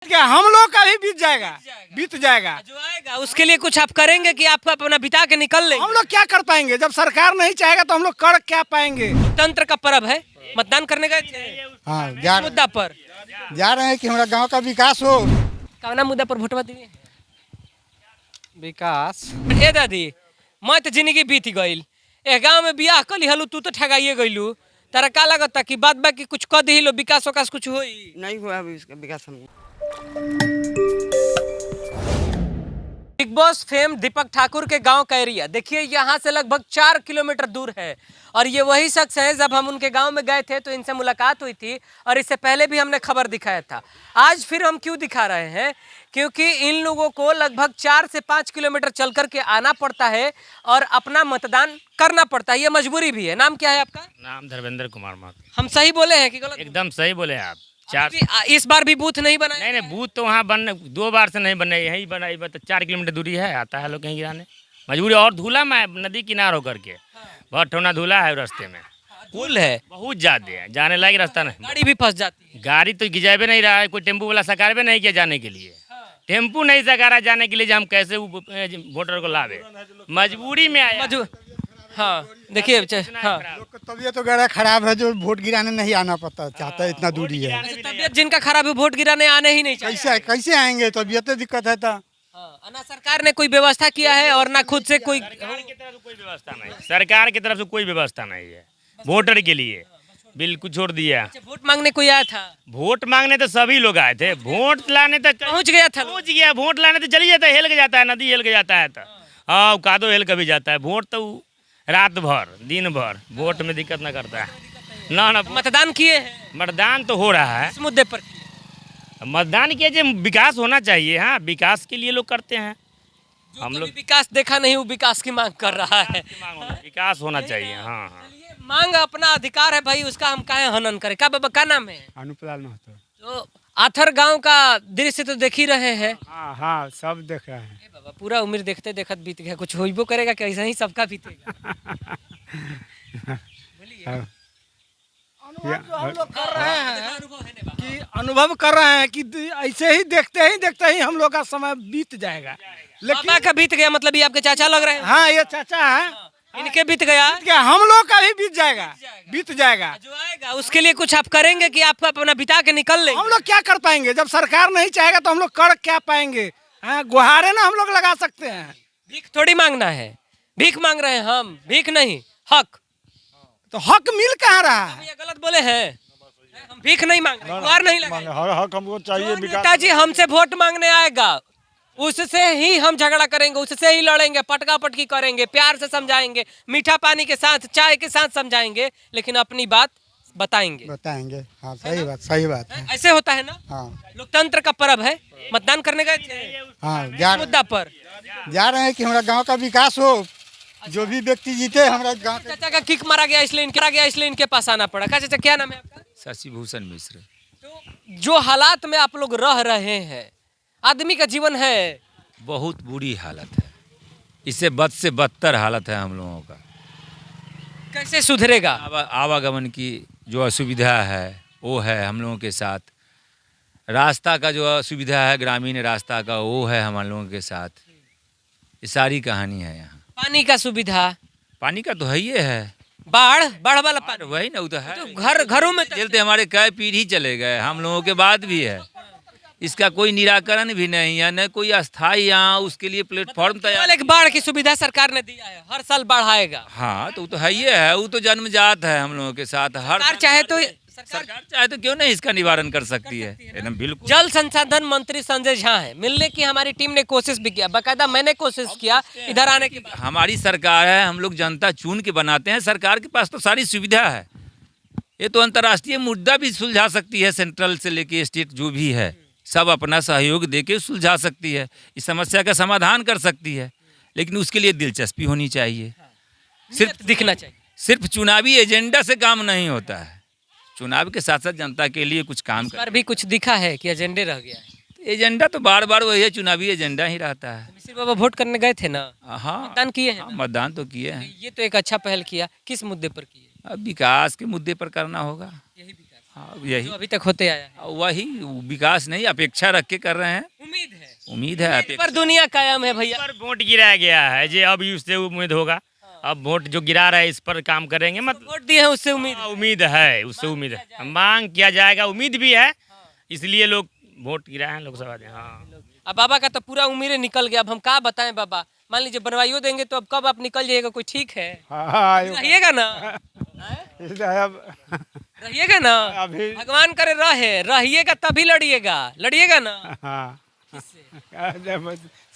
क्या हम लोग का भी बीत जाएगा। जो आएगा उसके लिए कुछ आप करेंगे कि आप अपना बिता के निकल लेंगे? हम लोग क्या कर पाएंगे जब सरकार नहीं चाहेगा तो हम लोग कर क्या पाएंगे। तंत्र का पर्व है, मतदान करने गए थे। हाँ इस मुद्दा पर जा रहे हैं कि हमारा गांव का विकास हो। कौना मुद्दा पर वोटवा दिए? विकास ए दादी, मैं तो जिंदगी बीत गईल, ए गांव में बियाह कली हलू, तू तो ठगाइए गईलू। तारा का लगता कि बाद बाकी कुछ कर दी लो, विकास वकास कुछ होई? नहीं हुआ अभी इसका विकास। हम बिग बॉस फेम दीपक ठाकुर के गांव का एरिया देखिए, यहाँ से लगभग 4 किलोमीटर दूर है और ये वही शख्स है। जब हम उनके गांव में गए थे तो इनसे मुलाकात हुई थी और इससे पहले भी हमने खबर दिखाया था। आज फिर हम क्यों दिखा रहे हैं? क्योंकि इन लोगों को लगभग 4 से 5 किलोमीटर चल कर के आना पड़ता है और अपना मतदान करना पड़ता है, ये मजबूरी भी है। नाम क्या है आपका? नाम धर्मेंद्र कुमार माथुर। हम सही बोले हैं कि गलत? एकदम सही बोले आप। चार इस बार भी बूथ नहीं बनाया? नहीं बूथ तो वहाँ बन 2 बार से नहीं बने, यही बनाई। बस 4 किलोमीटर दूरी है, आता है लोग कहीं गिराने मजबूरी। और धूला में नदी किनार होकर के बहुत ठोना धूला है रास्ते में, पुल है बहुत ज्यादा है, जाने लायक रास्ता नहीं। गाड़ी भी फंस जाती है। गाड़ी तो गिजाबे नहीं रहा है, कोई टेम्पू वाला सकार भी नहीं किया जाने के लिए। टेम्पू नहीं सकारा जाने के लिए, जो हम कैसे वोटर को लावे, मजबूरी में आया। हाँ देखिए, हाँ लोग का तबीयत वगैरह खराब है जो वोट गिराने नहीं आना पड़ता चाहता है, इतना दूरी है। तबीयत जिनका खराब है वोट गिराने आने ही नहीं चाहिए। कैसे आएंगे, तबीयत दिक्कत है तो। ना सरकार ने कोई व्यवस्था किया है और ना खुद से कोई। सरकार की तरफ से कोई व्यवस्था नहीं, सरकार की तरफ से कोई व्यवस्था नहीं है वोटर के लिए, बिल्कुल छोड़ दिया। वोट मांगने कोई आया था? वोट मांगने तो सभी लोग आए थे, वोट लाने तक पहुंच गया था? पहुंच गया। वोट लाने तो चली जाता है, हेल के जाता है, नदी हेल के जाता है तो हाँ, कादो हेल के भी जाता है। वोट तो रात भर दिन भर वोट में दिक्कत ना करता है ना। मतदान किए हैं? मतदान तो हो रहा है। इस मुद्दे पर मतदान किए, जो विकास होना चाहिए। हाँ, विकास के लिए लोग करते हैं। हम लोग विकास देखा नहीं, वो विकास की मांग कर रहा है। विकास होना चाहिए। हाँ हाँ, मांग अपना अधिकार है भाई, उसका हम काहे हनन करें। क्या बाबा का नाम है? अनुपलाल महतो। तो आथर गांव का दृश्य तो देख ही रहे हैं। हाँ हाँ, सब देख रहे हैं। बाबा पूरा उम्र देखते देखत बीत गया, कुछ होइबो करेगा कि ऐसा ही सबका बीतेगा? हम लोग कर रहे हैं कि अनुभव कर रहे हैं कि ऐसे ही देखते ही हम लोग का समय बीत जाएगा। बाबा का बीत गया मतलब ये आपके चाचा लग रहे हैं? हाँ, ये चाचा है, इनके बीत गया। क्या हम लोग का भी बीत जाएगा। जो आएगा उसके लिए कुछ आप करेंगे कि आपको अपना बिता के निकल लेंगे? हम लोग क्या कर पाएंगे जब सरकार नहीं चाहेगा तो हम लोग कर क्या पाएंगे। हाँ, गुहारे ना हम लोग लगा सकते हैं। भीख थोड़ी मांगना है, भीख मांग रहे हैं हम, भीख नहीं हक। तो हक मिल कहाँ रहा है? ये गलत बोले हैं, हम भीख नहीं मांग रहे, गुहार नहीं लगा। हर हक हमको चाहिए। नेताजी हमसे वोट मांगने आएगा उससे ही हम झगड़ा करेंगे, उससे ही लड़ेंगे, पटका पटकी करेंगे, प्यार से समझाएंगे, मीठा पानी के साथ चाय के साथ समझाएंगे, लेकिन अपनी बात बताएंगे। हाँ, सही बात है। ऐसे होता है ना। हाँ लोकतंत्र का पर्व है, मतदान करने गए थे। हाँ, इस मुद्दा पर जा रहे हैं कि हमारा गांव का विकास हो। जो भी व्यक्ति जीते हमारा गांव का। चाचा का किक मारा गया इसलिए इनके पास आना पड़ा। क्या चाचा, क्या नाम है आपका? शशि भूषण मिश्र। तो जो हालात में आप लोग रह रहे हैं, आदमी का जीवन है, बहुत बुरी हालत है, इससे बद से बदतर हालत है हम लोगों का। कैसे सुधरेगा? आवागमन की जो असुविधा है वो है हम लोगों के साथ, रास्ता का जो असुविधा है, ग्रामीण रास्ता का, वो है हम लोगों के साथ। ये सारी कहानी है। यहाँ पानी का सुविधा, पानी का तो है ही है, बाढ़ वाला पानी, वही ना, वो तो है। तो घरों में चलते हमारे कई पीढ़ी चले गए, हम लोगों के बाद भी है। इसका कोई निराकरण भी नहीं है, न कोई अस्थायी यहाँ उसके लिए प्लेटफॉर्म तैयार। एक बाढ़ की सुविधा सरकार ने दिया है, हर साल बाढ़ आएगा। हाँ, तो वो तो है ही है, वो तो जन्मजात है हम लोगों के साथ। सरकार चाहे तो क्यों नहीं इसका निवारण कर सकती है, एकदम बिल्कुल। जल संसाधन मंत्री संजय झा है, मिलने की हमारी टीम ने कोशिश भी किया, बाकायदा मैंने कोशिश किया इधर आने की। हमारी सरकार है, हम लोग जनता चुन के बनाते हैं, सरकार के पास तो सारी सुविधा है। ये तो अंतर्राष्ट्रीय मुद्दा भी सुलझा सकती है, सेंट्रल से लेके स्टेट जो भी है सब अपना सहयोग देके सुलझा सकती है, इस समस्या का समाधान कर सकती है। लेकिन उसके लिए दिलचस्पी होनी चाहिए, सिर्फ दिखना चाहिए। सिर्फ चुनावी एजेंडा से काम नहीं होता है, चुनाव के साथ साथ जनता के लिए कुछ काम पर भी कुछ दिखा है कि एजेंडे रह गया है? एजेंडा तो बार बार वही है, चुनावी एजेंडा ही रहता है। मिश्र बाबा वोट करने गए थे ना? हाँ, मतदान किए हैं? मतदान तो किए हैं। ये तो एक अच्छा पहल किया। किस मुद्दे पर किए? अब विकास के मुद्दे पर करना होगा। यही विकास। यही जो अभी तक होते आया है। वही विकास नहीं, अपेक्षा रख के कर रहे हैं। उम्मीद है इस पर दुनिया कायम है भैया। पर वोट गिराया गया है जे अब उससे उम्मीद होगा। अब वोट जो गिरा रहा है इस पर काम करेंगे मतलब वोट दिए हैं उससे उम्मीद है। उम्मीद है, उससे उम्मीद है, मांग किया जाएगा, उम्मीद भी है, इसलिए लोग वोट गिराए हैं लोकसभा में। हाँ अब बाबा का तो पूरा उम्र निकल गया, अब हम क्या बताएं बाबा। मान लीजिए बनवाइयो देंगे तो अब कब आप निकल जाइएगा, कोई ठीक है? रहिएगा ना, रहिएगा ना, अभी भगवान करे रहिएगा तभी लड़िएगा ना।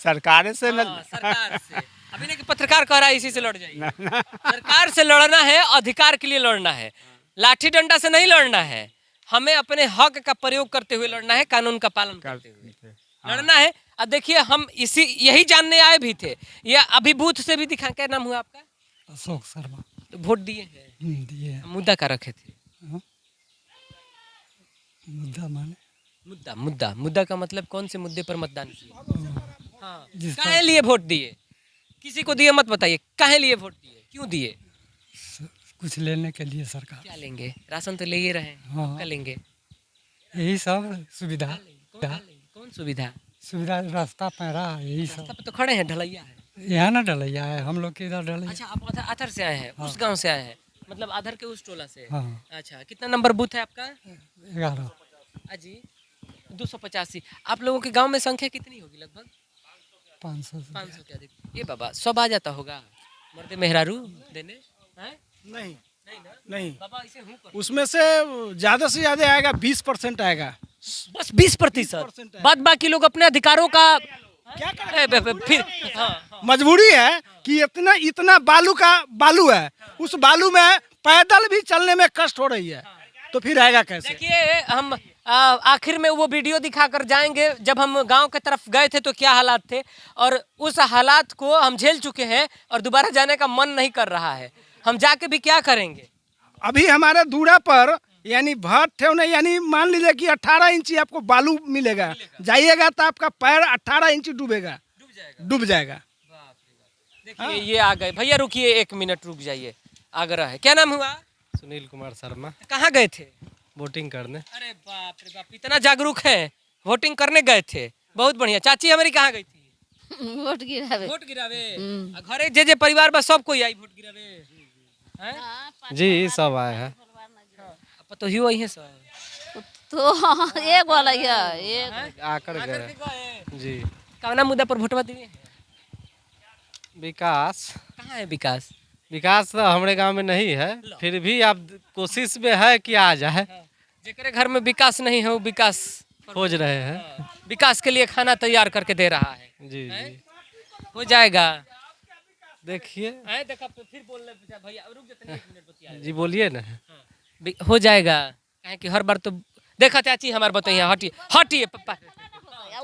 सरकार से सरकार से अभी नहीं कि पत्रकार कह रहा है इसी से लड़ जाइए। सरकार से लड़ना है, अधिकार के लिए लड़ना है, लाठी डंडा से नहीं लड़ना है। हमें अपने हक का प्रयोग करते हुए लड़ना है, कानून का पालन करते हुए लड़ना है। अब देखिए हम यही जानने आए भी थे, ये अभी बूथ से भी दिखा। क्या नाम हुआ आपका? अशोक शर्मा। तो वोट दिए हैं? दिए। मुद्दा का रखे थे? मुद्दा माने मुद्दा का मतलब कौन से मुद्दे पर मतदान किए? हाँ, काहे लिए वोट दिए? किसी को दिए मत बताइए, काहे लिए वोट दिए, क्यों दिए? कुछ लेने के लिए सरकार। क्या लेंगे? राशन तो ले ही रहे हैं, हाँ। क्या लेंगे? यही सब सुविधा। कौन सुविधा? सुविधा रास्ता पैरा यही सब। रास्ता पे तो खड़े हैं, ढलैया है। यहाँ ना डलैया है, हम लोग के इधर डलैया। अच्छा, आप आधर से आए हैं? उस गांव से आए हैं, मतलब आधर के उस टोला से? हाँ। अच्छा, कितना नंबर बूथ है आपका? 11। अजी 285। आप लोगों के गांव में संख्या कितनी होगी? लगभग 500 के अधिक। ये बाबा सब आ जाता होगा मर्दे मेहरारू देने? हैं? नहीं ना? नहीं, बाबा ऐसे हूँ कर। उसमें से ज्यादा से ज्यादा आएगा 20% आएगा। बस 20%। बाद बाकी लोग अपने अधिकारों का क्या फिर मजबूरी है कि इतना बालू है, उस बालू में पैदल भी चलने में कष्ट हो रही है, तो फिर आएगा कैसे? देखिए हम आखिर में वो वीडियो दिखाकर जाएंगे। जब हम गांव के तरफ गए थे तो क्या हालात थे, और उस हालात को हम झेल चुके हैं और दोबारा जाने का मन नहीं कर रहा है। हम जाके भी क्या करेंगे? अभी हमारे दूरा पर यानी भट ठेवने, यानी मान लीजिए कि 18 इंची आपको बालू मिलेगा, जाइएगा तो आपका पैर 18 इंची डूब जाएगा। देखिए ये आ गए भैया, रुकिए 1 मिनट रुक जाइए, आगरा है। क्या नाम हुआ? सुनील कुमार शर्मा। कहाँ गए थे? वोटिंग करने। अरे बाप रे बाप, इतना जागरूक है, वोटिंग करने गए थे, बहुत बढ़िया। चाची हमारी कहाँ गई थी? वोट गिरावे। वोट गिरावे। घरे जे परिवार बा सब कोई आई वोट गिरावे हैं? जी सब आए हैं। तो ही वही है सब। तो एक वाला एक आकर गए जी। कौना मुद्दा पर वोटवा दिए? विकास। कहाँ है विकास? विकास तो हमारे गांव में नहीं है, फिर भी आप कोशिश में है कि आ जाए। जेकरे घर में विकास नहीं है वो विकास खोज रहे हैं। विकास के लिए खाना तैयार करके दे रहा है। जी जी हो जाएगा। देखिए। देखा फिर बोल रहे भैया, रुक जाते हैं 1 मिनट बतिया। जी बोलिए ना। हो जाएगा, कहे कि हर बार तो देखा चाची हमारे बताइए। हटिए हटिए पप्पा।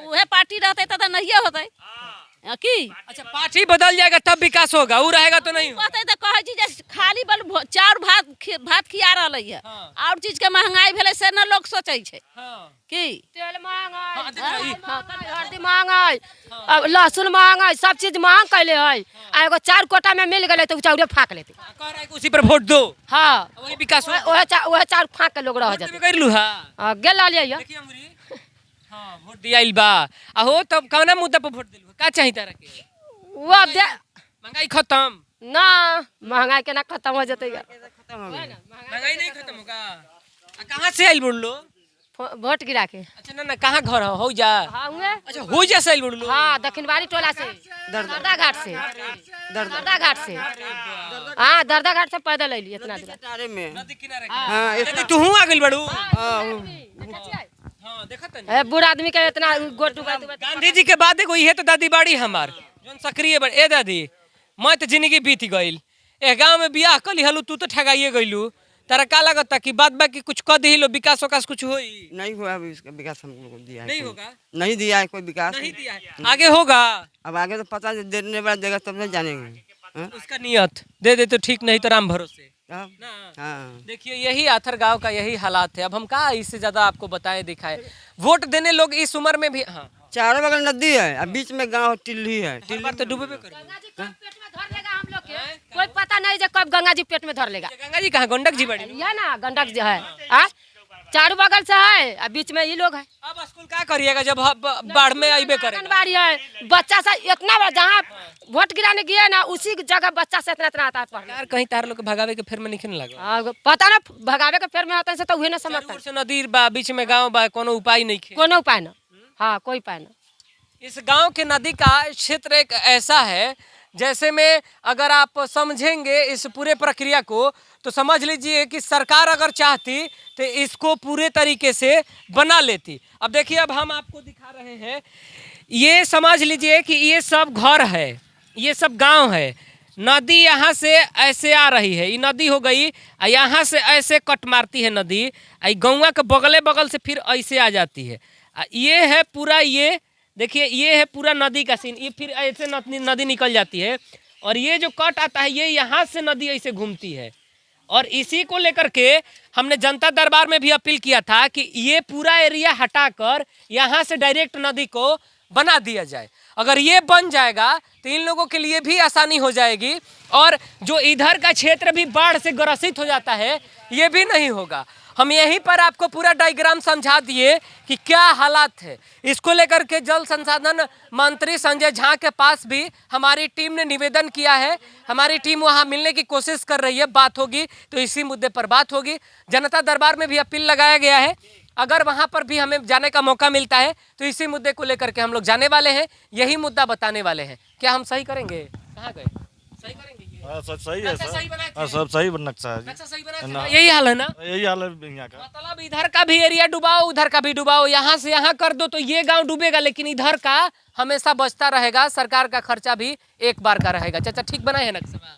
वह पार्टी रहते तो नहीं होते की। अच्छा, पार्टी बदल जाएगा तब विकास होगा, वो रहेगा तो नहीं होगा। कहते तो कहे जी जैसे खाली बल चाउर भात खिया रहा है, और चीज के महंगाई भेले से न लोग सोचे छे की। तेल महंगाई, हल्दी महंगाई, लहसुन महंगाई, सब चीज महंग कैले है। एगो 4 कोटा में मिल गए तो चाउरे फाँक लेते। कह रहा है कि उसी पर वोट दो। हाँ, वही विकास हो। वह चाउर फाँक के लोग रह जाते। कर लू। हाँ गेल लिया। देखिए हमरी हां वोट दियाइल बा। आहो तब कौना मुद्दा पर वोट दिलु? का चाहिए तारा के? वो महंगाई खत्म ना, महंगाई के ना खत्म हो जाते। महंगाई नहीं खत्म होगा। कहाँ से आइल बोल लो? वोट गिरा के। अच्छा ना कहाँ घर हो जा? अच्छा हो जा से आइल बोल लो। हाँ, दक्षिणवाड़ी टोला से, दरदा घाट से, दरदा घाट से। हाँ, दरदा घाट से पैदल अइली इतना दूर। नदी किनारे। हां तू हूं आ गइल बड़ू। हां देखत नहीं। बूढ़ आदमी के इतना गोट डुबा। गांधी जी के बाद एगो इहे तो दादी बाड़ी हमार जोन सक्रिय बड़। ए दादी, मैं तो जिंदगी बीत गइल, ए गांव में बियाह कली हलू, तू तो ठगाइए गइलू। तारा का लगता कि बाद बाकी कुछ कर दी लो, विकास वकास कुछ होई? नहीं हुआ अभी, इसका विकास हम लोगों को दिया है नहीं कोई। होगा, नहीं दिया है कोई विकास, नहीं दिया है। आगे होगा। अब आगे तो पता देने वाला देगा तब नहीं जानेंगे। उसका नियत दे दे तो ठीक, नहीं तो राम भरोसे अब ना। हाँ, देखिए यही आथर गांव का यही हालात है। अब हम कहा इससे ज्यादा आपको बताएं दिखाएं। वोट देने लोग इस उम्र में भी। हाँ, चारों बगल नदी है, अब बीच में गांव टिल्ली है। टिल्ली तो डूबे करेगा। हम लोग के कोई पता नहीं कब गंगा जी पेट में धर लेगा। गंगा जी कहाँ? गंडक जी बड़ी यह ना गंडक जी है। चारों बगल से है और बीच में ये लोग है। अब स्कूल क्या करिएगा जब बाढ़ में आइबे करेगा? आंगनबाड़ी है, बच्चा से इतना बड़ा जहाँ वोट गिराने गया ना उसी जगह बच्चा से इतना आता है पढ़ने। यार कहीं तार लोग के भगावे के फिर में नहीं लगा। पता ना भगावे के फेर में होता है तो उहे ना समझता दूर से नदी बा, बीच में गांव बा, कोनो उपाय नहीं खे। कोनो उपाय ना। हाँ कोई उपाय ना। इस गांव के नदी का क्षेत्र एक ऐसा है जैसे में अगर आप समझेंगे इस पूरे प्रक्रिया को तो समझ लीजिए कि सरकार अगर चाहती तो इसको पूरे तरीके से बना लेती। अब देखिए, अब हम आपको दिखा रहे हैं, ये समझ लीजिए कि ये सब घर है, ये सब गांव है। नदी यहाँ से ऐसे आ रही है, ये नदी हो गई, यहाँ से ऐसे कट मारती है नदी, गौवा के बगले बगल से फिर ऐसे आ जाती है। ये है पूरा, ये देखिए ये है पूरा नदी का सीन। ये फिर ऐसे नदी निकल जाती है और ये जो कट आता है ये यहाँ से नदी ऐसे घूमती है। और इसी को लेकर के हमने जनता दरबार में भी अपील किया था कि ये पूरा एरिया हटाकर यहाँ से डायरेक्ट नदी को बना दिया जाए। अगर ये बन जाएगा तो इन लोगों के लिए भी आसानी हो जाएगी और जो इधर का क्षेत्र भी बाढ़ से ग्रसित हो जाता है ये भी नहीं होगा। हम यहीं पर आपको पूरा डायग्राम समझा दिए कि क्या हालात है। इसको लेकर के जल संसाधन मंत्री संजय झा के पास भी हमारी टीम ने निवेदन किया है। हमारी टीम वहां मिलने की कोशिश कर रही है, बात होगी तो इसी मुद्दे पर बात होगी। जनता दरबार में भी अपील लगाया गया है, अगर वहां पर भी हमें जाने का मौका मिलता है तो इसी मुद्दे को लेकर के हम लोग जाने वाले हैं, यही मुद्दा बताने वाले हैं। क्या हम सही करेंगे? कहाँ गए? सही करेंगे? सही है सर, सब सही नक्शा है, नक्शा सही बना, यही हाल है ना? यही हाल है यहाँ का। मतलब इधर का भी एरिया डुबाओ, उधर का भी डुबाओ, यहाँ से यहाँ कर दो तो ये गांव डूबेगा, लेकिन इधर का हमेशा बचता रहेगा। सरकार का खर्चा भी एक बार का रहेगा। चाचा ठीक बनाए है नक्शा?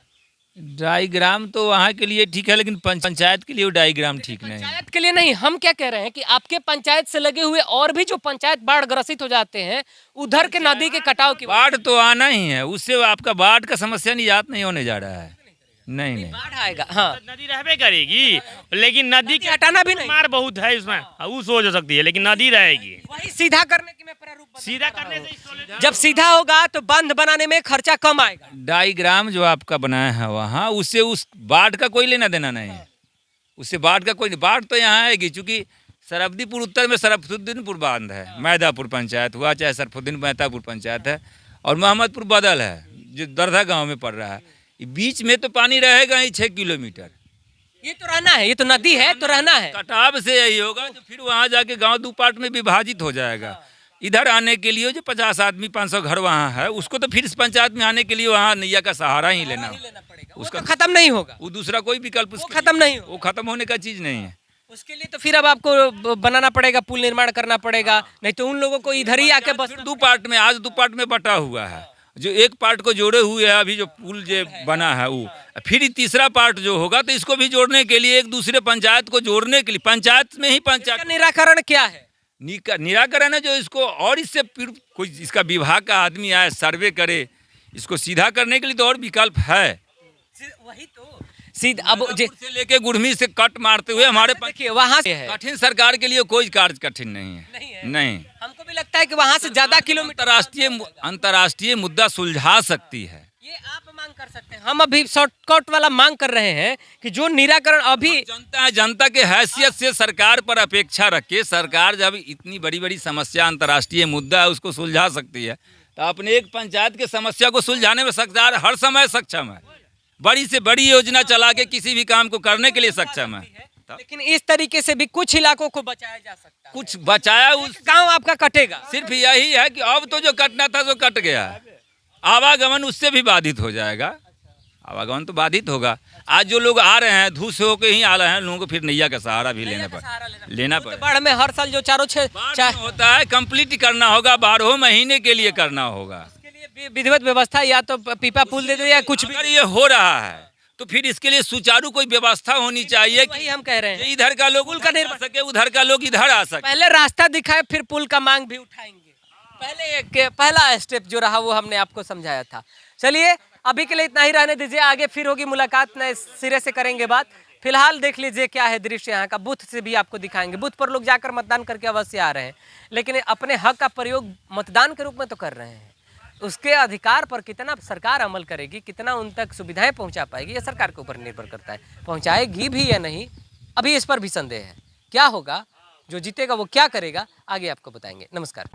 डायग्राम तो वहाँ के लिए ठीक है, लेकिन पंचायत के लिए वो डायग्राम ठीक नहीं है। पंचायत के लिए नहीं, हम क्या कह रहे हैं कि आपके पंचायत से लगे हुए और भी जो पंचायत बाढ़ ग्रसित हो जाते हैं उधर के नदी के कटाव की बाढ़ तो आना ही है, उससे आपका बाढ़ का समस्या निजात नहीं होने जा रहा है। नहीं बाढ़ आएगा। हाँ, नदी रहबे करेगी, लेकिन नदी के हटाना भी नहीं। मार बहुत है इसमें, वो सोच हो सकती है, लेकिन नदी रहेगी। वही सीधा करने की मैं प्रारूप बता सीधा रहा करने हूँ। से जब सीधा होगा तो बांध बनाने में खर्चा कम आएगा। डायग्राम जो आपका बनाया है वहाँ, उससे उस बाढ़ का कोई लेना देना नहीं है। उससे बाढ़ का कोई, बाढ़ तो यहाँ आएगी चूँकि सरफदीपुर उत्तर में सरफुद्दीनपुर बांध है, मैदापुर पंचायत हुआ चाहे सरफुद्दीन मैदापुर पंचायत है, और मोहम्मदपुर बदल है जो दरधा गाँव में पड़ रहा है। बीच में तो पानी रहेगा ही 6 किलोमीटर। ये तो रहना है, ये तो नदी है तो रहना है। कटाव से यही होगा, जो फिर वहाँ जाके गांव 2 पार्ट में विभाजित हो जाएगा। इधर आने के लिए जो 50 आदमी 500 घर वहाँ है, उसको तो फिर इस पंचायत में आने के लिए वहाँ नैया का सहारा ही लेना पड़ेगा। उसका तो खत्म नहीं होगा, वो दूसरा कोई विकल्प वो खत्म नहीं होगा। वो खत्म होने का चीज़ नहीं है। उसके लिए तो फिर अब आपको बनाना पड़ेगा, पुल निर्माण करना पड़ेगा, नहीं तो उन लोगों को इधर ही आके बस 2 पार्ट में, आज 2 पार्ट में बटा हुआ है। जो एक पार्ट को जोड़े हुए है अभी जो पुल जो बना है वो, फिर तीसरा पार्ट जो होगा तो इसको भी जोड़ने के लिए, एक दूसरे पंचायत को जोड़ने के लिए पंचायत में ही पंचायत निराकरण क्या है? निराकरण है जो इसको, और इससे फिर कोई इसका विभाग का आदमी आए सर्वे करे, इसको सीधा करने के लिए तो और विकल्प है। वही तो सीधा अब से लेके गुड़मी से कट मारते हुए हमारे देखिए वहाँ से है। कठिन सरकार के लिए कोई कार्य कठिन नहीं है। नहीं, हमको भी लगता है कि वहाँ से ज्यादा किलोमीटर अंतर्राष्ट्रीय मुद्दा सुलझा सकती है। ये आप मांग कर सकते हैं, हम अभी शॉर्टकट वाला मांग कर रहे हैं कि जो निराकरण अभी जनता के हैसियत से सरकार पर अपेक्षा रखे, सरकार जब इतनी बड़ी बड़ी समस्या अंतर्राष्ट्रीय मुद्दा है उसको सुलझा सकती है, तो अपने एक पंचायत के समस्या को सुलझाने में सरकार हर समय सक्षम है। बड़ी से बड़ी योजना चला के किसी भी काम को करने के लिए सक्षम है, लेकिन इस तरीके से भी कुछ इलाकों को बचाया जा सकता है। कुछ बचाया, उस गांव आपका कटेगा। सिर्फ यही है कि अब तो जो कटना था वो कट गया, आवागमन उससे भी बाधित हो जाएगा। आवागमन तो बाधित होगा। आज जो लोग आ रहे हैं धूस होकर ही आ रहे हैं, लोगों को फिर नैया का सहारा भी लेना पड़ेगा। बाढ़ में हर साल जो चारों होता है कंप्लीट करना होगा, 12 महीने के लिए करना होगा। विधिवत व्यवस्था या तो पीपा पुल दे दो या कुछ भी। अगर ये हो रहा है तो फिर इसके लिए सुचारू कोई व्यवस्था होनी चाहिए कि हम कह रहे हैं इधर का लोग पुल का निर्माण सके, उधर का लोग इधर आ सके। पहले रास्ता दिखाए फिर पुल का मांग भी उठाएंगे। पहला स्टेप जो रहा वो हमने आपको समझाया था। चलिए अभी के लिए इतना ही रहने दीजिए, आगे फिर होगी मुलाकात, नए सिरे से करेंगे बात। फिलहाल देख लीजिए क्या है दृश्य यहाँ का, बूथ से भी आपको दिखाएंगे। बूथ पर लोग जाकर मतदान करके अवश्य आ रहे हैं, लेकिन अपने हक का प्रयोग मतदान के रूप में तो कर रहे हैं। उसके अधिकार पर कितना सरकार अमल करेगी, कितना उन तक सुविधाएं पहुंचा पाएगी, ये सरकार के ऊपर निर्भर करता है। पहुंचाएगी भी या नहीं, अभी इस पर भी संदेह है। क्या होगा, जो जीतेगा वो क्या करेगा, आगे आपको बताएंगे। नमस्कार।